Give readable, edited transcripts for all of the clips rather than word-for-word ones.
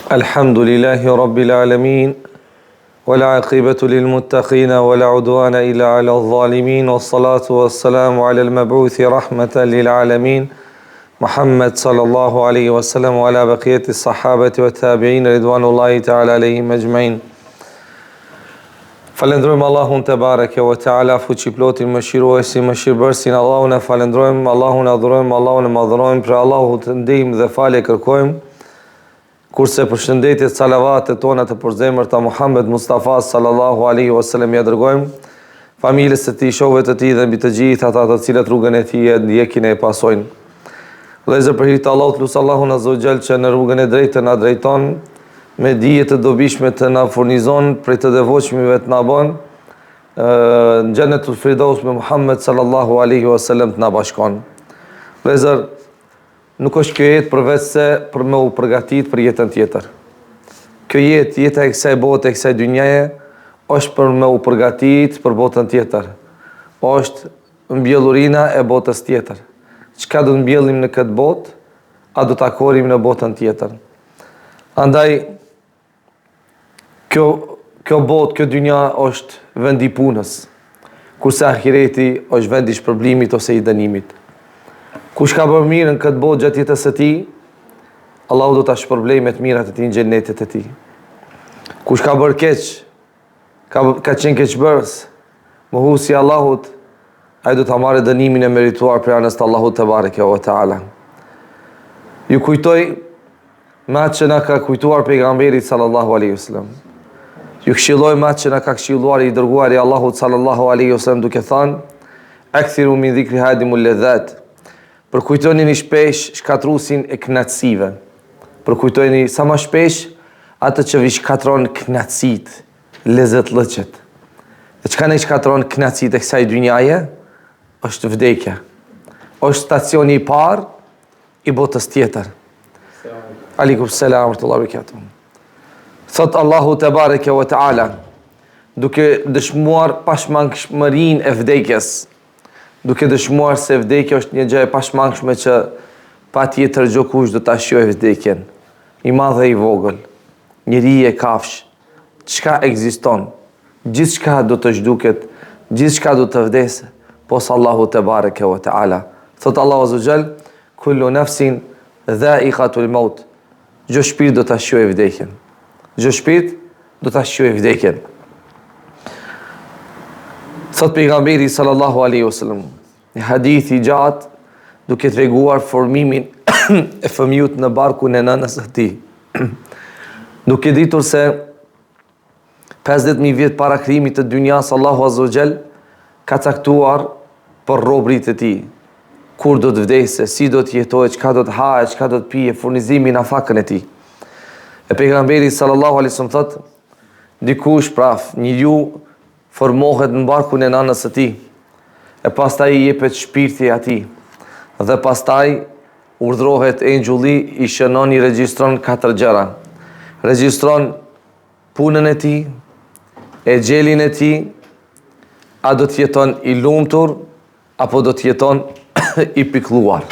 Alhamdulillahi Rabbil Alamin, wal aqibatu lil muttaqina, wala udwana illa ala adh-dhalimin, wassalatu wassalamu ala al-mab'uthi rahmatan lil alamin, Muhammad sallallahu alaihi wasallam, wa ala baqiyati as-sahabati wa tabi'in ridwanullahi ta'ala alaihim ajma'in. Falendrojmë Allahun te bareke wa ta'ala, fuqiplotin, mëshiruesi, mëshirbërësin, Allahun e falendrojmë, Allahun e adhurojmë, Allahun e madhurojmë, për Allahut të ndihmë dhe falje kërkojmë. Kurse përshëndetjet, salavatet tona të përzemër të Muhammed Mustafa sallallahu alaihi wasallam ja dërgojmë familjes së tij, shokëve të tij dhe mbi të gjithë ata të cilët rrugën e tij e ndjekin e pasojnë. Vëllezër, për hir të Allahut lut Allahun azza wa jall që në rrugën e drejtë na drejton, me dije të dobishme të na furnizon, prej të devotshmive të na bën, në Xhenetul Firdaus me Muhammed sallallahu alaihi wasallam të na bashkon. Vëllezër, nuk është kjo jetë përveç se për me u përgatit për jetën tjetër. Kjo jetë, jeta e kësaj bote, e kësaj dynjaje, është për me u përgatit për botën tjetër. Është mbjellurina e botës tjetër. Çka do të mbjellim në këtë botë, a do të akorim në botën tjetër. Andaj, kjo botë, kjo dynja është vendi punës, kurse ahireti është vendi shpërblimit ose i dënimit. Kush ka bërë mirë në këtë botë gjatë jetës së tij, Allahu do ta shpërblej me të mirat e tij në xhenetet e tij. Kush ka bërë keq, ka qenë keqbërës, mohuesi i Allahut, ai do ta marrë dënimin e merituar për anës të Allahut te bareke ve teala. Ju kujtoj me atë që na ka kujtuar pejgamberi sallallahu alaihi wasallam. Ju këshilloj me atë që na ka këshilluar i dërguari i Allahut sallallahu alaihi wasallam, duke thënë: "Akthiru min dhikri hadimul ladhat." Përkujtoni një shpesh shkatrusin e knatësive. Përkujtoni sa më shpesh atë që vi shkatron knatësit, lezetlëqet. E çka ne shkatron knatësit e kësaj dynjaje? Është vdekja. Është stacioni i parë i botës tjetër. Aleikum selam wa rahmatullahi wa barakatuh. Thot Allahu te bareke wa taala, duke dëshmuar pashmangshmërinë e vdekjes, duke dëshmuar se vdekja është një gjë e pashmangshme që patjetër çdo kush do ta shijojë vdekjen, i madh dhe i vogël, njeri e kafsh, çka ekziston, gjithçka do të zhduket, gjithçka do të vdesë, pos Allahu te bareke ve teala. Thot Allahu azza xal, kullu nafsin dha'iqatul maut. Çdo shpirt do ta shijojë vdekjen. Çdo shpirt do ta shijojë vdekjen. Thot pejgamberi sallallahu alaihi wasallam, një hadith i gjatë duke treguar formimin e fëmijut në barkun e nënës së tij. Duke ditur se 50.000 vjet para krijimit të dynjas, Allahu azza wa jall ka caktuar për robrit e tij kur do të vdesë, si do të jetojë, çka do të hajë, çka do të pije, furnizimin në fakën e tij. E pejgamberi sallallahu alaihi wasallam thot, dikush praf, njeriu formohet në barkun e nënës së tij, e pastaj i jepet shpirti atij, dhe pastaj urdhrohet engjulli, i shënon, i regjistron 4 gjëra. Regjistron punën e tij, e gjelin e tij, a do të jeton i lumtur apo do të jeton i pikëlluar.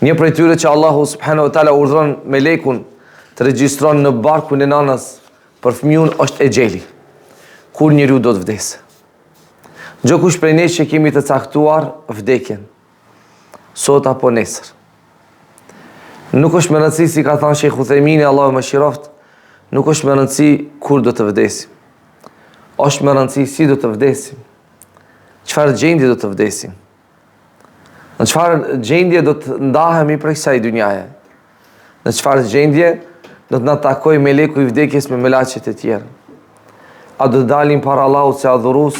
Një prej tyre që Allahu subhanahu wa taala urdhron melekun të regjistron në barkun e nënës për fëmijën është e gjeli. Kur njeriu do të vdesë. Çdo kush prej nesh që kemi të caktuar vdekjen, sot apo nesër. Nuk është më rëndësi, si ka thënë Sheikh Uthejmini, Allahu më shiroft, nuk është më rëndësi kur do të vdesim. Është më rëndësi si do të vdesim. Çfarë gjendje do të vdesim? Në çfarë gjendje do të ndahemi prej kësaj dynjaje? Në çfarë gjendje do të na takojë meleku i vdekjes me melaçet e tjerë? A do të dalim para Allahut si adhurues,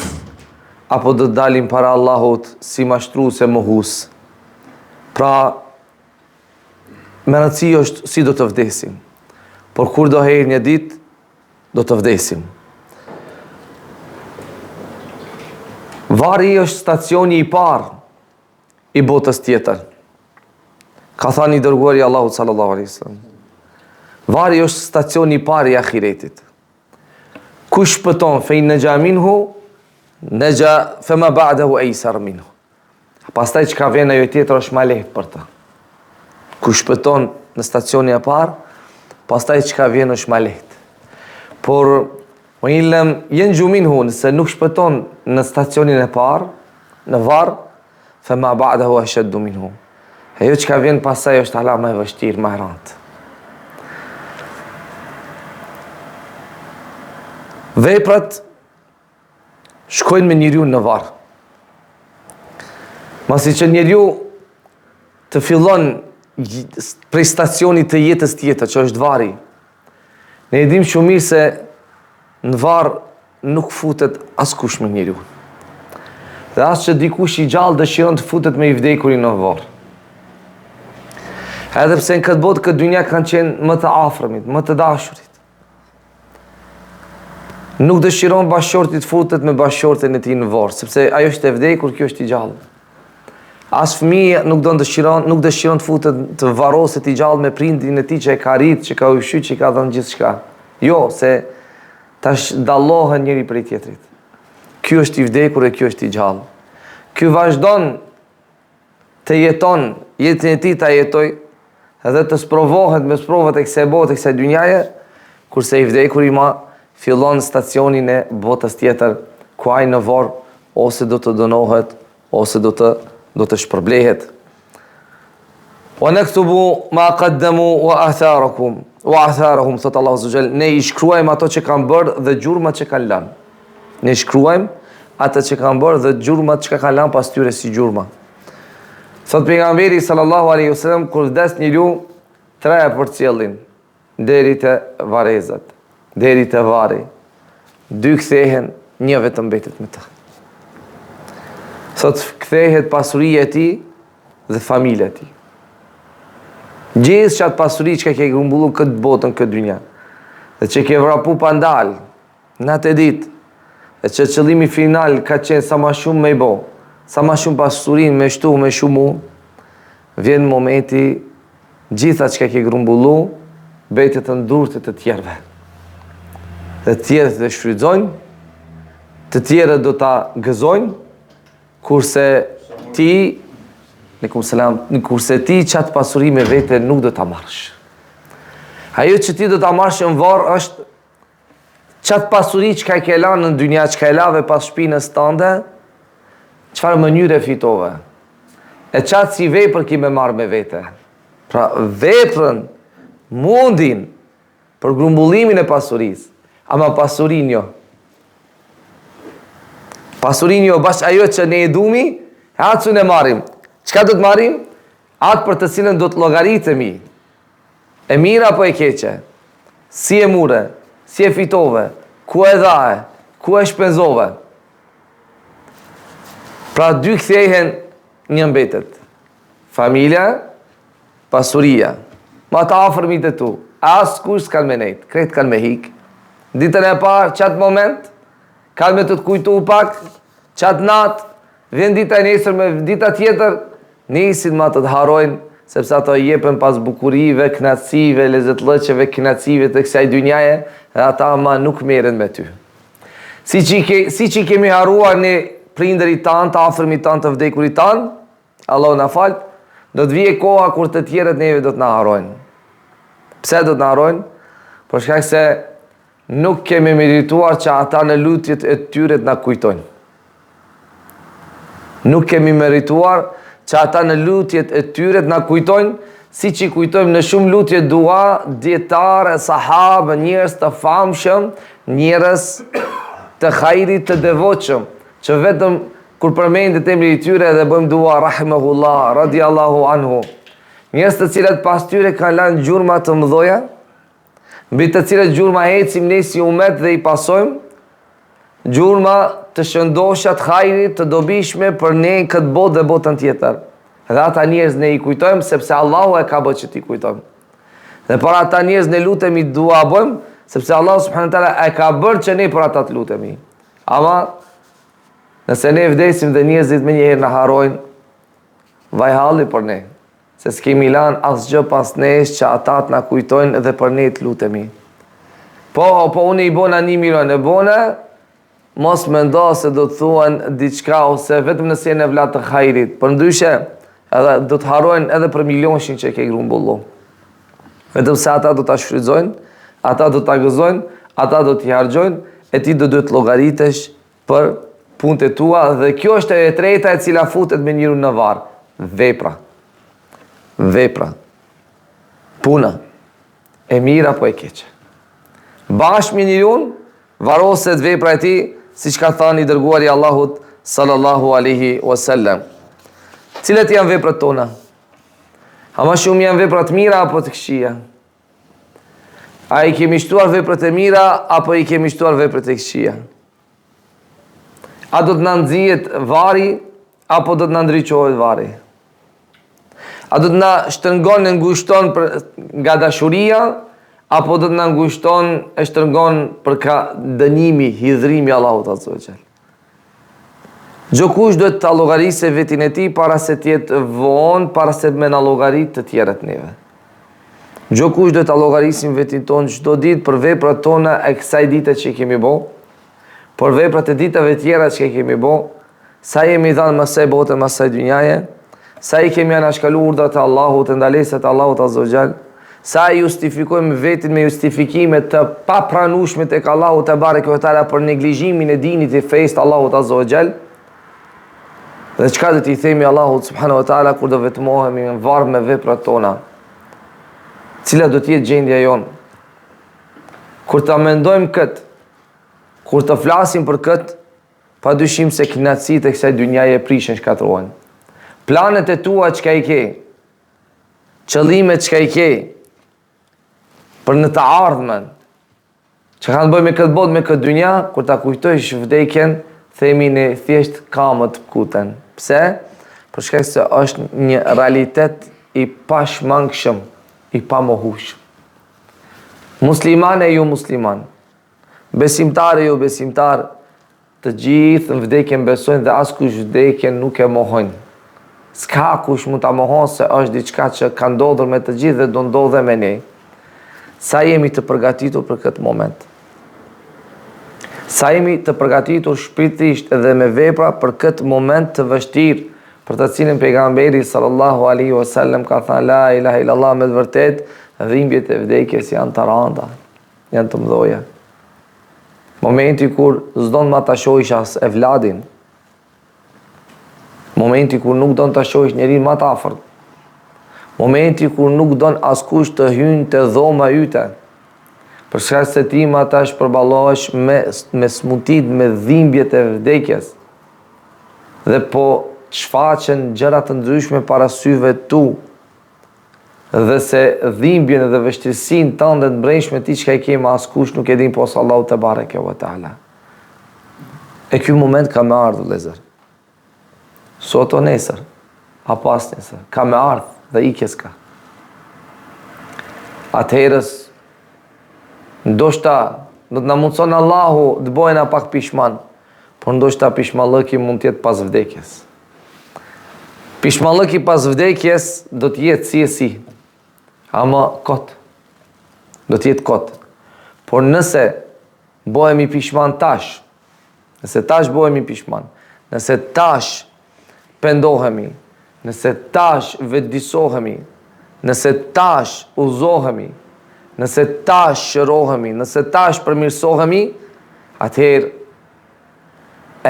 apo do të dalim para Allahut si mashtrues e mohues? Pra, më rëndësi është si do të vdesim. Por kur do herë një ditë, do të vdesim. Varri është stacioni i parë i botës tjetër. Ka thënë i dërguari Allahut sallallahu alaihi wasallam. Varri është stacioni i parë i ahiretit. Kush shpëton fe naja minhu, naja fama ba'dahu aysar minhu. Pastaj çka vjen ajo tjetër është më lehtë për ta. Kush shpëton në stacionin e parë, pastaj çka vjen është ma lehtë. Por o ilëm jenë gjumin hu, nëse nuk shpëton në stacionin e parë, në varë, fe ma ba'dahu ashaddu minhu. Ajo çka vjen pastaj është hala më e vështirë, më e rëndë. Veprat shkojnë me njeriu në varë. Masi që njeriu të fillon prej stacionit të jetës tjetër, që është vari. Ne e dim shumë mirë se në varë nuk futet askush me njeriu. Dhe as që dikush i gjallë dëshiron të futet me i vdekurin në varë. Edhe pse në këtë botë, këtë dynja kanë qenë më të afërmit, më të dashurit. Nuk dëshiron bashkëshorti të futet me bashkëshorten e tij në varë, sepse ajo është e vdekur, kjo është i gjallë. As fëmija nuk dëshiron të futet të varoset i gjallë me prindin e tij që e ka rrit, që ka ushqyer, që ka dhënë gjithçka. Jo, se tash dallohen njëri prej tjetrit. Ky është i vdekur e ky është i gjallë. Ky vazhdon të jeton, jetën e tij ta jetoj, edhe të sprovohet me sprovat e kësaj bote, e kësaj dynjaje, kurse i vdekuri ma fillon stacionin e botës tjetër, ku ai në varr ose do të dënohet, ose do të shpërblehet. Wa naktubu ma qaddamu wa atharahum, thot Allahu azza jall, ne i shkruajmë ato që kanë bërë dhe gjurmat që kanë lënë. Ne shkruajmë ato që kanë bërë dhe gjurmat që kanë lënë pas tyre si gjurma. Thot pejgamberi sallallahu alaihi wasallam, kur vdes njeriu, tre e përcjellin deri te varrezat, deri te vari. 2 kthehen, 1 vetëm mbetet me të. Thot kthehet pasuria e tij dhe familja e tij. Gjithë çat pasuri që ke grumbulluar këtë botën, këtë dynja, dhe që ke vrapu pa ndal, natë e ditë, dhe që qëllimi final ka qenë sa ma shumë me i bo, sa ma shumë pasurin me shtu, me shumu, vjen momenti gjitha që ke grumbullu, betet të ndurët të tjerve. Dhe tjerët të shfrydzojnë, të tjerët do ta gëzojnë, kurse ti, kurse ti qatë pasuri me vete nuk do ta marrësh. Ajo që ti do ta marrësh në varë është qatë pasuri që ka i ke lanë në dynja, që ka i lave pas shpinës tënde, çfarë mënyre fitove. E qatë si vepër ki me marrë me vete. Pra veprën, mundin për grumbullimin e pasurisë, ama pasurin jo. Pasurin jo, bashkë ajo që ne e dumi, atë që ne marim. Qka do të marim? Atë për të cilën do të llogaritemi. E mira apo e keqe? Si e mure? Si e fitove? Ku e dhaje? Ku e shpenzove? Pra 2 kthehen, 1 mbetet. Familja, pasuria. Ma të afërmit e tu. As kush s'kan me nejt, krejt kan me hik. Ditën e parë, qatë moment, kan me të kujtu pak, qatë natë, vjen dita e nesër me dita tjetër, nisin ma të harojnë, sepse ato jepen pas bukurive, knatësive, lezetlëqeve, knatësive të kësaj dynjaje, dhe ata ma nuk meren me ty. Si që kemi haruar një prindërit tanë, të afërmit tanë, të vdekurit tanë, Allah në falë, do të vije koha kur të tjerët neve do të na harojnë. Pse do të na harojnë? Për shkak se nuk kemi merituar që ata në lutjet e tyre të na kujtojnë. Nuk kemi merituar që ata në lutjet e tyre të na kujtojnë, si që i kujtojmë në shumë lutje dua, djetare, sahabë, njerëz të famshëm, njerëz të hajrit të devotshëm, që vetëm kur përmendet emri i tyre dhe bëjmë dua rahimahullah, radiallahu anhu. Njerëz të cilët pas tyre kanë lënë gjurma të mëdhoja, mbi të cilët gjurma ecim ne si umet dhe i pasojmë, gjurma të shëndosha të hajrit të dobishme për ne këtë botë dhe botën tjetër. Dhe ata njerëz ne i kujtojmë sepse Allahu e ka bërë që ti kujtojmë. Dhe për ata njerëz ne lutemi dua bëjmë sepse Allahu subhanahu wa taala e ka bërë që ne për ata të lutemi. Ama nëse ne vdesim dhe njerëzit me njëherë në harojnë, vaj halli për ne, se s'kemi lanë asgjë pas nesh që ata të na kujtojnë dhe për ne të lutemi. Po unë i bona 1 milion e bona, mos me ndo se do të thuan diçka ose vetëm nëse jenë e vlatë të hajrit, për ndryshe edhe do të harojnë edhe për milionshin që ke grumbullu. Vetëm se ata do ta shfrytëzojnë, ata do ta gëzojnë, ata do t'i harxojnë, e ti do duhet llogaritesh për punët e tua, dhe kjo është e treta e cila futet me njeriu në varr. Vepra. Puna. E mira apo e keqe. Bashkë me njeriu varoset vepra e tij, siç ka thënë i dërguari i Allahut sallallahu alaihi wasallam. Cilat janë veprat tona? A më shumë janë veprat mira apo të këqija? A i kemi shtuar veprat e mira apo i kemi shtuar veprat e këqija? A do të na nxjihet varri apo do të na ndriçohet varri? A do të na shtrëngon e ngushton nga dashuria apo do të na ngushton e shtrëngon për ka dënimi, hidhrimi Allahut azza wa jall? Çdo kush duhet ta llogarisë vetin e tij para se të jetë vonë, para se me na llogarit të tjerët neve. Çdo kush duhet ta llogarisim vetin tonë çdo ditë për veprat tona e kësaj dite që kemi bë, për veprat e ditave tjera që kemi bë, sa jemi dhënë më së bote, më së dynjaje, sa i kemi anashkaluar urdhrat e Allahut, ndalesat e Allahut azza wa jall, sa justifikojmë vetin me justifikime të papranueshme tek Allahu te bareke ve teala për neglizhimin e dinit të fesë të Allahut azza wa jall. Dhe çka do t'i themi Allahut subhanahu wa taala kur do vetmohemi në varr me veprat tona? Cila do t'jetë gjendja jonë? Kur ta mendojmë këtë, kur të flasim për këtë, padyshim se kënaqësitë e kësaj dynjaje prishin shkatërrohen. Planet e tua çka i ke? Qëllimet çka i ke? Për në të ardhmen. Çka kanë bëjë me këtë botë, me këtë dynja, kur ta kujtojsh vdekjen, themi ne thjesht kamët kuten. Pse? Për shkak se është një realitet i pashmangshëm, i pamohueshëm. Musliman e jo musliman, besimtar e jo besimtar, të gjithë në vdekjen besojnë dhe askush vdekjen nuk e mohojnë. S'ka kush mund ta mohon se është diçka që ka ndodhur me të gjithë dhe do ndodhe me ne. Sa jemi të përgatitur për këtë moment? Sa jemi të përgatitur shpirtërisht dhe me vepra për këtë moment të vështirë, për të cilin pejgamberi sallallahu alaihi wasallam ka thënë la ilaha illallah, me të vërtet dhimbjet e vdekjes janë të rënda, janë të mëdha. Momenti kur s'don ma ta shohësh as evladin, momenti kur nuk don ta shohësh njeriu më të afërt, momenti kur nuk don askush të hyjë te dhoma yte, për shkak se ti ma tash përballohesh me smutit, me dhimbjet e vdekjes, dhe po shfaqen gjëra të ndryshme para syve tu, dhe se dhimbjen dhe vështirësinë tënde të brendshme ti çka i ke me askush nuk e din posa Allahu te bareke ve teala. E ky moment ka më ardhur vëllezër. Sot o nesër, apo as nesër, ka më ardhur dhe ikjes ka. Atëherës ndoshta do të na mundson Allahu të bëjna pak pishman, por ndoshta pishmallëki mund të jetë pas vdekjes. Pishmallëki pas vdekjes do të jetë si, ama kot. Do të jetë kot. Por nëse bëhemi pishman tash, nëse tash bëhemi pishman, nëse tash pendohemi, nëse tash vetëdijsohemi, nëse tash uzohemi, nëse tash shërohemi, nëse tash përmirësohemi, atëherë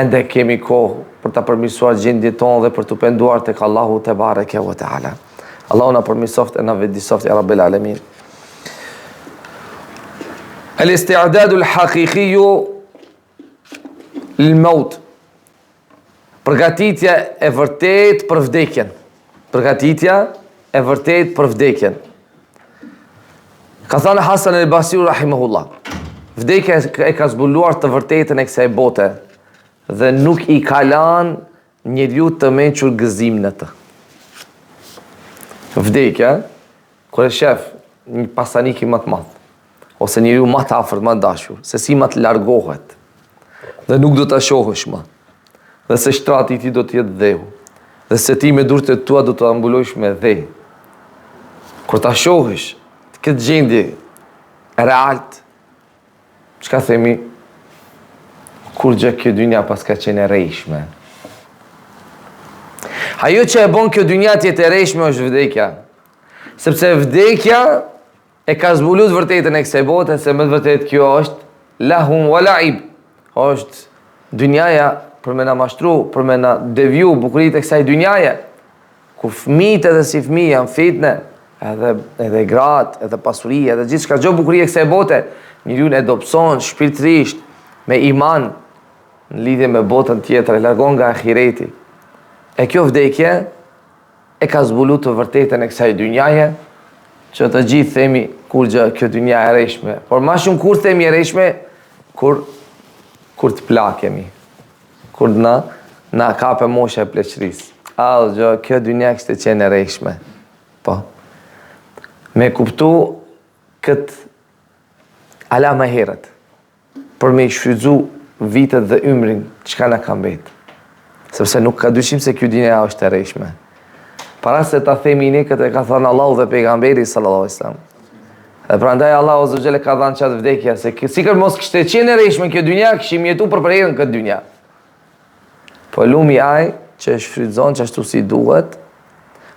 ende kemi kohë për ta përmirësuar gjendjen tonë dhe për të penduar tek Allahu te bareke ve teala. Allahu na përmirësoft e na vetëdijsoft ya rabbel alamin. Al-isti'dadu al-haqiqi lil-maut. Përgatitja e vërtet për vdekjen. Përgatitja e vërtet për vdekjen. Ka thënë Hasan al-Basri rahimahullah, vdekja e ka zbuluar të vërtetën e kësaj bote dhe nuk i ka lënë njeriu të mençur gëzim në të. Vdekja, kur e shef një pasanik më të madh, ose njeriu më të afërt, më dashur, se si më të largohet dhe nuk do ta shohësh më, dhe se shtrati i tij do të jetë dheu, dhe se ti me durët e tua do të ambulosh me dhe. Kur ta shohësh këtë gjendje realt, çka themi, kur gjë kjo dynja pas ka qenë e rejshme. Ajo që e bon kjo dynja të jetë e rejshme është vdekja. Sepse vdekja e ka zbulu të vërtetën e kësaj bote, se më të vërtet kjo është lahum wa laib, është dynjaja për me na mashtru, për me na devju bukurit e kësaj dynjaje, ku fëmijët edhe si fëmijë janë fitne, edhe gratë, edhe pasuria, edhe gjithë shka gjo bukurit e kësaj bote, njeriu e dobëson shpirtërisht me iman në lidhje me botën tjetër, e largon nga ahireti. E kjo vdekje e ka zbulu të vërtetën e kësaj dynjaje, që të gjithë themi kur gjë kjo dynja e rejshme. Por ma shumë kur themi e rejshme, kur të plakemi, kur na kape mosha e pleqërisë. Gjë, kjo dynja kështë të qenë e rejshme. Po. Me kuptu këtë ala më herët, për me i shfrytzu vitet dhe ymrin, çka na ka mbet. Sepse nuk ka dyshim se kjo dynja është e rejshme. Para se ta themi ne këtë e ka thënë Allahu dhe pejgamberi sallallahu alaihi wasallam. Dhe prandaj Allahu azza xhela ka dhënë çat vdekja, se sikur mos kishte qenë e rejshme kjo dynja, kishim jetu për herën këtë dynja. Po lumi ai që e shfrytëzon çashtu si duhet,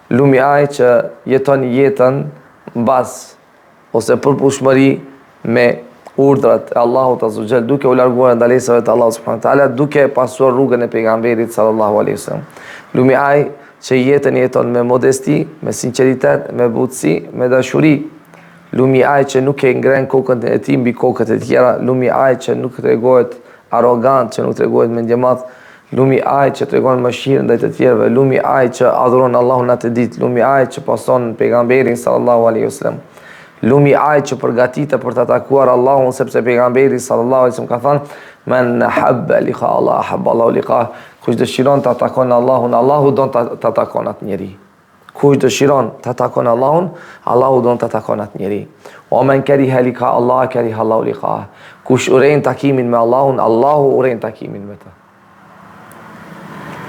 lumi ai që jeton jetën mbas ose përputhshmëri me urdhrat e Allahut azza xhel, duke u larguar ndalesave të Allahut subhanahu wa taala, duke pasuar rrugën e pejgamberit sallallahu alaihi wasallam. Lumi ai që jetën jeton me modesti, me sinqeritet, me butësi, me dashuri. Lumi ai që nuk e ngren kokën e tij mbi kokët e tjera, lumi ai që nuk tregohet arrogant, që nuk tregohet mendjemadh, lumi ai që tregon mëshirë ndaj të tjerëve, lumi ai që adhuron Allahun atë ditë, lumi ai që pason pejgamberin sallallahu alaihi wasallam. Lumi ai që përgatitet për të takuar Allahun, sepse pejgamberi sallallahu alaihi wasallam ka thënë: "Men habba liqa Allah, habba Allahu liqa." Kush dëshiron të takon Allahun, Allahu don të takon atë njeri. Kush dëshiron të takon Allahun, Allahu don të takon atë njeri. O men kariha liqa Allah, kariha Allahu liqa. Kush urejn takimin me Allahun, Allahu urejn takimin me ta.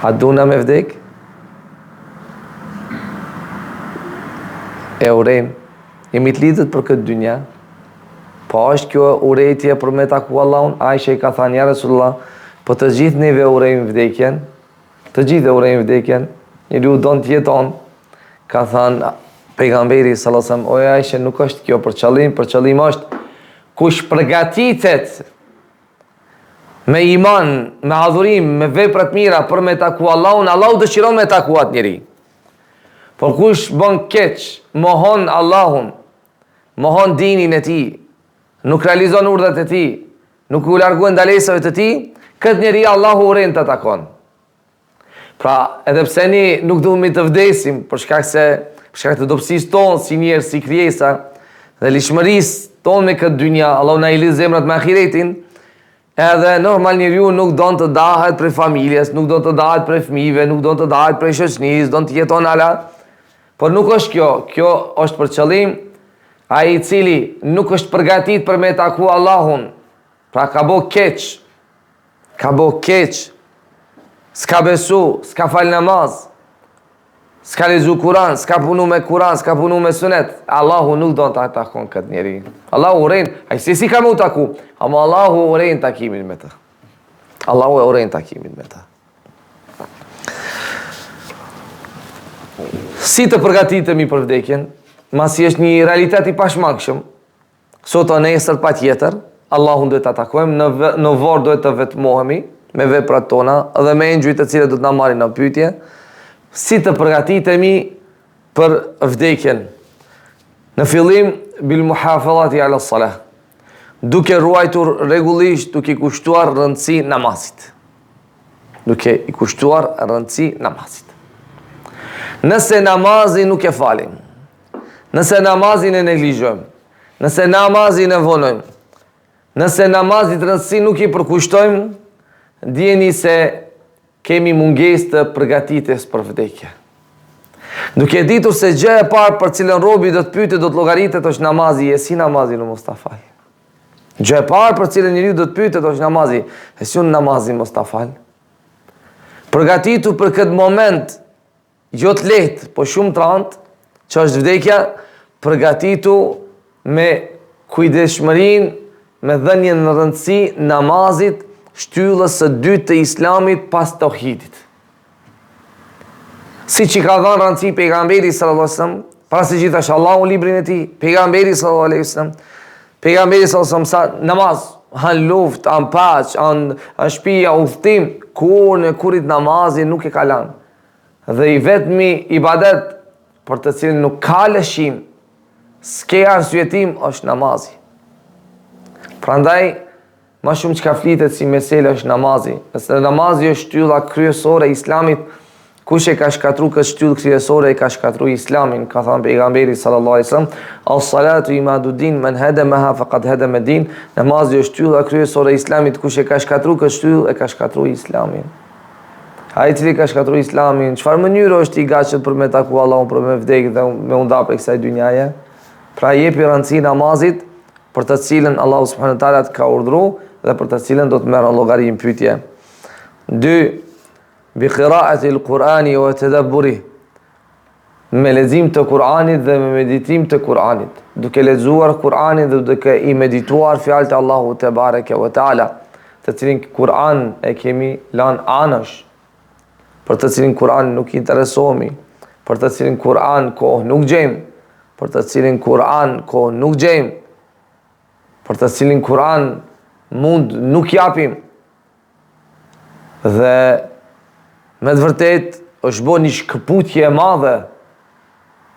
A duna me vdek? E urejn. Jemi të lidhët për këtë dynja. Po është kjo urejtje për me taku Allahun? Aisha i ka thënë: "Ja Resulullah, po të gjithë neve urejmë vdekjen, të gjithë urejmë vdekjen, njeriu don të jeton." Ka thënë pejgamberi sallallahu alajhi wasallam: "O Aisha, nuk është kjo për qëllim është kush përgatitet me iman, me adhurim, me vepra të mira për me taku Allahun, Allahu dëshiron me taku atë njeri. Por kush bën keq, mohon Allahun, mohon dinin e tij, nuk realizon urdhrat e tij, nuk u largon ndalesave të tij, këtë njeri Allahu uren të takon." Pra, edhe pse ne nuk duhemi të vdesim për shkak të dobësisë tonë si njerëz, si krijesa dhe lishmërisë tonë me këtë dynja, Allahu na i lidh zemrat me ahiretin, edhe normal njeriu nuk don të dahet prej familjes, nuk don të dahet prej fëmijëve, nuk don të dahet prej shoqënisë, don të jeton ala. Por nuk është kjo, kjo është për qëllim ai i cili nuk është përgatit për me taku Allahun, pra ka bo keq, s'ka besu, s'ka fal namaz, s'ka lezu Kur'an, s'ka punu me Kur'an, s'ka punu me sunet, Allahu nuk do të takon këtë njeri. Allahu uren, a si ka mu taku, ama Allahu uren takimin me ta. Allahu e uren takimin me ta. Si të përgatitemi për vdekjen, masi është një realitet i pashmangshëm, sot o nesër pa tjetër, Allahun duhet të takojmë, në vorë duhet të vetmohemi me veprat tona dhe me engjujt të cilët do të na marrin në pyetje. Si të përgatitemi për vdekjen? Në fillim, bil muhafadhati ala salah, duke ruajtur rregullisht, duke i kushtuar rëndësi namazit. Nëse namazin nuk e falim, nëse namazin e neglizhojmë, nëse namazin e vonojmë, nëse namazit rëndësi nuk i përkushtojmë, dijeni se kemi mungesë të përgatitjes për vdekje. Duke ditur se gjë e parë për cilën robi do të pyetet, do të llogaritet është namazi, e si namazi në mos ta fal. Gjë e parë për cilën njeriu do të pyetet është namazi, e si namazi mos ta fal. Përgatitu për këtë moment jo të lehtë, po shumë të rëndë, që është vdekja, përgatitu me kujdesshmërinë, me dhënien në rëndësi namazit, shtyllës së dytë të islamit pas tauhidit. Si që ka dhënë rëndësi pejgamberi sallallahu alajhi wasallam Para se gjithë është Allahu librin e tij, pejgamberi sallallahu alaihi wasallam. Pejgamberi sallallahu alaihi wasallam sa namaz, han luft, an paq, an shtëpia, udhtim, kur në kurit namazin nuk e ka lënë. Dhe i vetmi ibadet për të cilin nuk ka lëshim, s'ke arsyetim, është namazi. Prandaj, ma shumë që ka flitet si mesele është namazi. Nëse namazi është shtylla kryesore e islamit, kush e ka shkatru këtë shtyllë kryesore e ka shkatru islamin, ka thënë pejgamberi sallallahu alaihi wasallam, as-salatu imaduddin man hadamaha faqad hadama din. Namazi është shtylla kryesore e islamit, kush e ka shkatru këtë shtyllë e ka shkatru islamin. Ai i cili ka shkatru islamin, çfarë mënyrë është i gatshëm për me taku Allahun, për me vdekë dhe me u nda prej kësaj dynjaje? Pra jepi rëndësi namazit, për të cilën Allahu subhanahu wa taala ka urdhëruar dhe për të cilën do të merren llogari në pyetje. 2. Bi qiraati al-Qur'ani wa tadabburi. Me lexim të Kur'anit dhe me meditim të Kur'anit. Duke lexuar Kur'anin dhe duke i medituar fjalët e Allahut te bareke ve taala, të cilin Kur'an e kemi lënë anësh, për të cilin Kur'an nuk interesohemi, për të cilin Kur'an kohë nuk gjejmë, për të cilin Kur'an kohë nuk gjejmë, për të cilin Kur'an mund nuk japim. Dhe me të vërtet është bo një shkëputje e madhe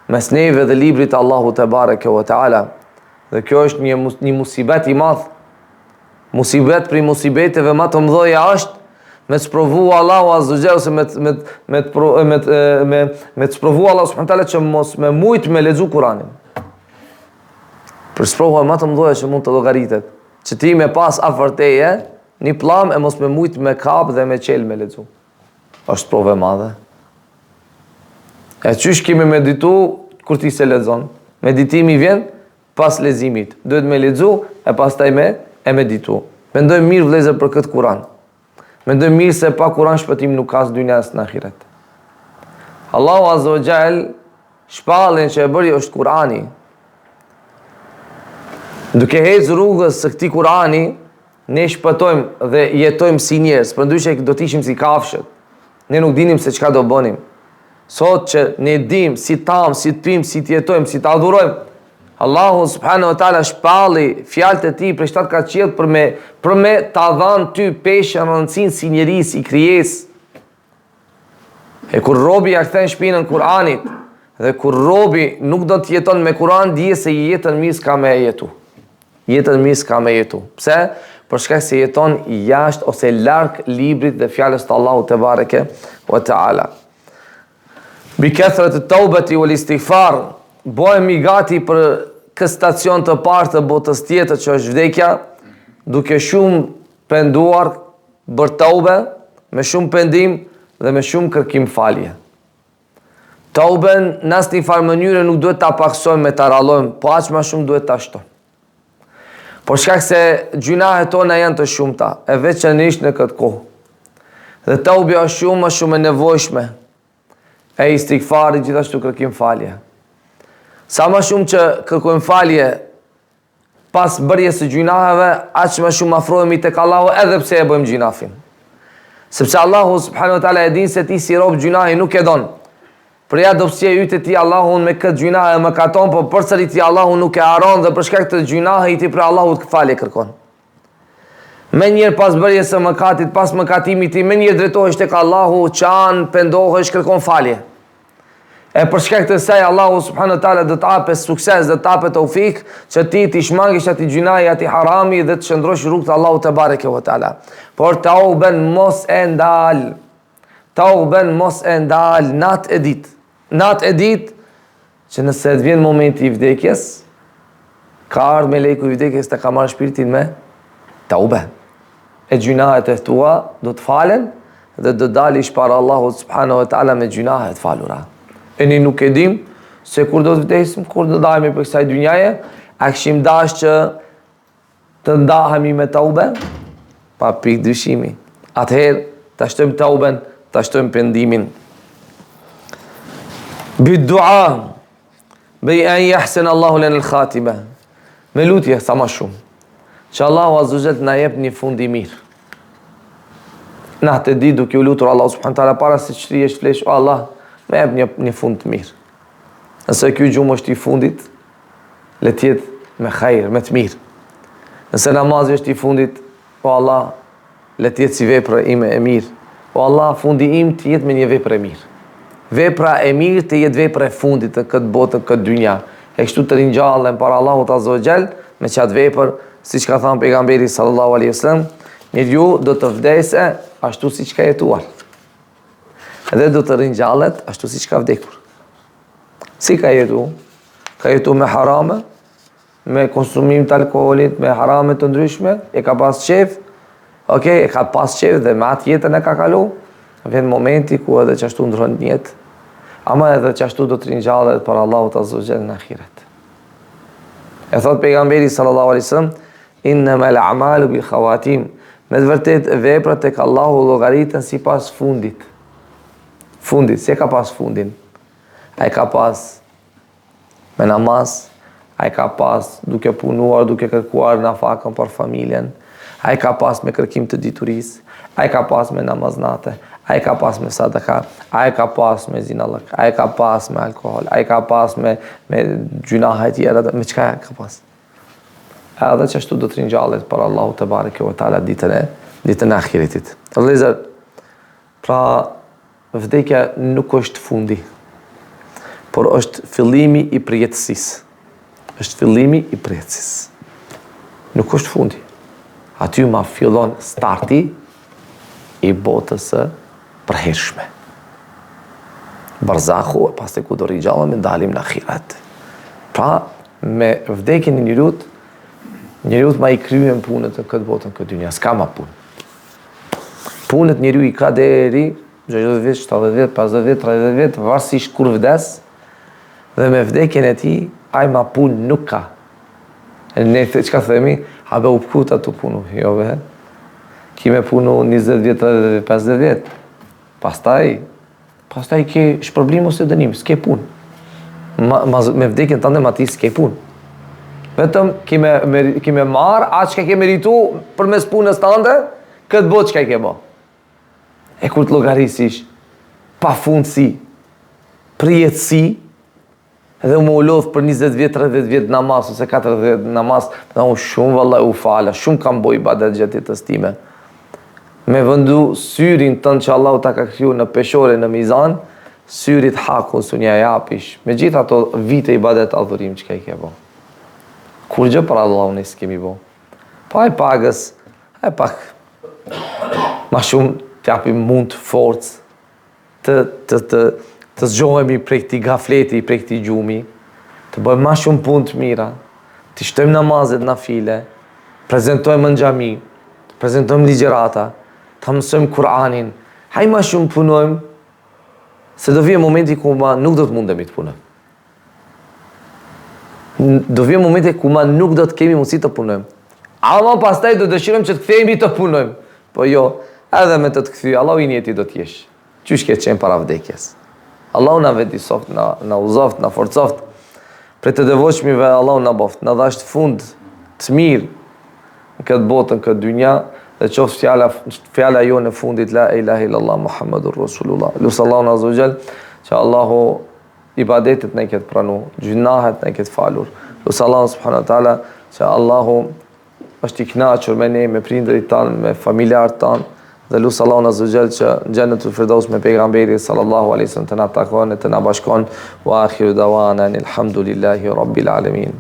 mes neve dhe librit Allahu te bareke ve taala. Dhe kjo është një musibet i madh. Musibet për musibeteve më të mëdha është me të sprovu Allahu azza wa jalla, me të sprovu Allahu subhanahu wa taala që mos me mujt me lexu Kur'anin. Për sprovë më të mëdha që mund të llogaritet, që ti me pas afër teje një plam e mos me mujt me kap dhe me qel me lexu. Është provë e madhe. E çysh kemi meditu kur ti se lexon? Meditimi vjen pas leximit. Duhet me lexu e pastaj me meditu. Mendoj mirë vëllezër për këtë Kur'an. Mendoj mirë se pa Kur'an shpëtim nuk ka as dynjas në ahiret. Allahu azza wa jall shpallën që e bëri është Kur'ani. Duke hecë rrugës së këtij Kur'ani, ne shpëtojmë dhe jetojmë si njerëz, përndryshe do të ishim si kafshët. Ne nuk dinim se çka do bënim. Sot që ne dim si tam, si të pim, si të jetojmë, si të adhurojmë, Allahu subhanahu wa taala shpalli fjalët e tij për 7 kat qiell për me ta dhënë ty peshë rëndësinë si njerëz, si krijesë. E kur robi ja kthen shpinën Kur'anit dhe kur robi nuk do të jeton me Kur'an, dije se jetën mirë s'ka me jetu. Jetën mirë s'ka me jetu. Pse? Për shkak se jeton jashtë ose larg librit dhe fjalës të Allahut te bareke wa taala. Bi kathrat at-taubati wal istighfar, bëhemi gati për këtë stacion të parë të botës tjetër që është vdekja, duke shumë penduar bër taube, me shumë pendim dhe me shumë kërkim falje. Tauben në asnjë farë mënyre nuk duhet ta paksojmë me ta rallojmë, po aq më shumë duhet ta shtojmë. Por shkak se gjunahet tona janë të shumta, e veçanërisht në këtë kohë. Dhe taubja është shumë më shumë e nevojshme. E istighfari gjithashtu kërkim falje. Sa më shumë që kërkojmë falje pas bërjes së gjunaheve, aq më shumë afrohemi tek Allahu edhe pse e bëjmë gjunafin. Sepse Allahu subhanahu wa taala e din se ti si rob gjunahi nuk e don. Për ja dobësia yte ti Allahun me këtë gjunah e mëkaton, po përsëri ti Allahu nuk e haron dhe për shkak të gjunahit ti për Allahut falje kërkon. Me njërë pas bërjes së mëkatit, pas mëkatimit ti, me njërë drejtohesh tek Allahu, qanë, pendohesh, kërkon falje. E për shkak të saj Allahu subhanahu wa taala do të hapë sukses, do të hapë taufik që ti të shmangish atë gjunahi, atë harami dhe të shndrosh rrugën e Allahut te bareke ve taala. Por tauben mos e ndal. Tauben mos e ndal natë e ditë. Natë e ditë që nëse të vjen momenti i vdekjes, ka ardhur me leku i vdekjes të ka marrë shpirtin me taube. E gjunahet e tua do të falen dhe do dalish para Allahut subhanahu wa taala me gjunahet të falura. E ne nuk e dim se kur do të vdesim, kur do dahemi për kësaj dynjaje, a kishim dash që të ndahemi me taube? Pa pikë dyshimi. Atëherë, ta shtojmë tauben, ta shtojmë pendimin. Bid-dua, bi an yahsin Allahu lana al-khatima. Me lutje sa më shumë, që Allahu azza wa jalla na jep një fund i mirë. Na të di duke u lutur Allahu subhanahu wa taala para se të shtrihesh flesh, o Allah, me jep një fund të mirë. Nëse ky gjumë është i fundit, le të jetë me khajr, me të mirë. Nëse namazi është i fundit, o Allah, le të jetë si vepra ime e mirë. O Allah, fundi im të jetë me një vepër e mirë. Vepra e mirë të jetë vepra e fundit të këtë botë, këtë dynja. E kështu të rinjallen para Allahut Azza wa Jall me qatë vepër, siç ka thënë pejgamberi sallallahu alaihi wasallam, njeriu do të vdesë ashtu siç ka jetuar. Edhe do të rinjallet ashtu siç ka vdekur. Si ka jetu? Ka jetu me harame, me konsumim të alkoolit, me harame të ndryshme, e ka pas qef, e ka pas qef dhe me atë jetën e ka kalu, vjen momenti ku edhe qashtu ndronë jetë, ama edhe qashtu do të rinjallet për Allahut Azza wa Jall në ahiret. E thot pejgamberi sallallahu alaihi wasallam, innamal a'malu bil khawatim, me të vërtet veprat tek Allahu llogaritën sipas fundit. Fundit, si e ka pas fundin? Ai ka pas me namaz, ai ka pas duke punuar, duke kërkuar nafakën për familjen, ai ka pas me kërkim të diturisë, ai ka pas me namaznate, ai ka pas me sadaka, ai ka pas me zinallëk, ai ka pas me alkohol, ai ka pas me gjunahe tjera, me çka ka pas? Edhe që ashtu do të ringjallet për Allahu te bareke ve taala ditën e ahiretit. Vëllezër, pra vdekja nuk është fundi, por është fillimi i përjetësisë. Është fillimi i përjetësisë. Nuk është fundi. Aty ma fillon starti i botës së përhershme. Barzakhu, pas të ku do rinjallet me dalim në ahiret. Pra, me vdekjen e njeriut ma i kryen punët në këtë botën, këtë dynja. S'ka ma punë. Punët njeriu i ka deri 60 vjet, 70 vjet, 50 vjet, 30 vjet, varësisht kur vdes, dhe me vdekjen e tij, ai ma punë nuk ka. Ne çka themi? A be u pkuta të punu? Jo be. Kime punu 20 vjet, 30 vjet, 50 vjet. Pastaj ke shpërblim ose dënim, s'ke punë. Me vdekjen tënde ma ti s'ke punë. Vetëm kime marë atë që ke meritu për mes punës tënde, këtë botë që ke bo. E kur të llogarisish pa fundësi, përjetësi, edhe më u lodh për 20 vjet, 30 vjet namaz, ose 40 vjet namaz, dhe unë shumë vallaj u fala, shumë kam boj ibadet gjatë jetës time. Me vëndu syrin tënë që Allahu ta ka kriju në peshore, në mizan, syrit hakun së një japish, me gjitha ato vite ibadet adhurim që ka i ke bo. Kur gjë për Allahu ne s'kemi bo. Pa e pagës, e pak ma shumë t'japim mund forcë, të zgjohemi prej këtij gafleti, prej këtij gjumi, të bëjmë ma shumë punë të mira, të shtojmë namazet nafile, prezentojmë në xhami, prezentojmë ligjërata, të mësojmë Kur'anin, haj ma shumë punojmë, se do vjen momenti ku ma nuk do të mundemi të punojmë. Do vjen momenti ku ma nuk do të kemi mundësi të punojmë. Ama pastaj do dëshirojmë që të kthehemi të punojmë. Po jo, edhe me të kthy, Allahu i njëti do t'jesh. Qysh ke qenë para vdekjes? Allahu na veti soft, na uzoft, na forcoft. Për të devotshmive Allahu na boft, na dhasht fund të mirë në këtë botën, këtë dynja, dhe qoftë fjala jo në fundit la ilaha illallah Muhammadur Rasulullah. Lusë Allahu azza wa jall që Allahu ibadetet ne këtë pranu, gjunahet ne këtë falur. Lusë Allahu subhanahu wa taala që Allahu është i kënaqur me ne, me prindërit tanë, me familjarët tanë, dhe lusë Allahu azza wa jall që në Xhennetul Firdaus me pejgamberin sallallahu alaihi wasallam të na takon e të na bashkon. Wa akhiru dawana alhamdulillahi rabbil alamin.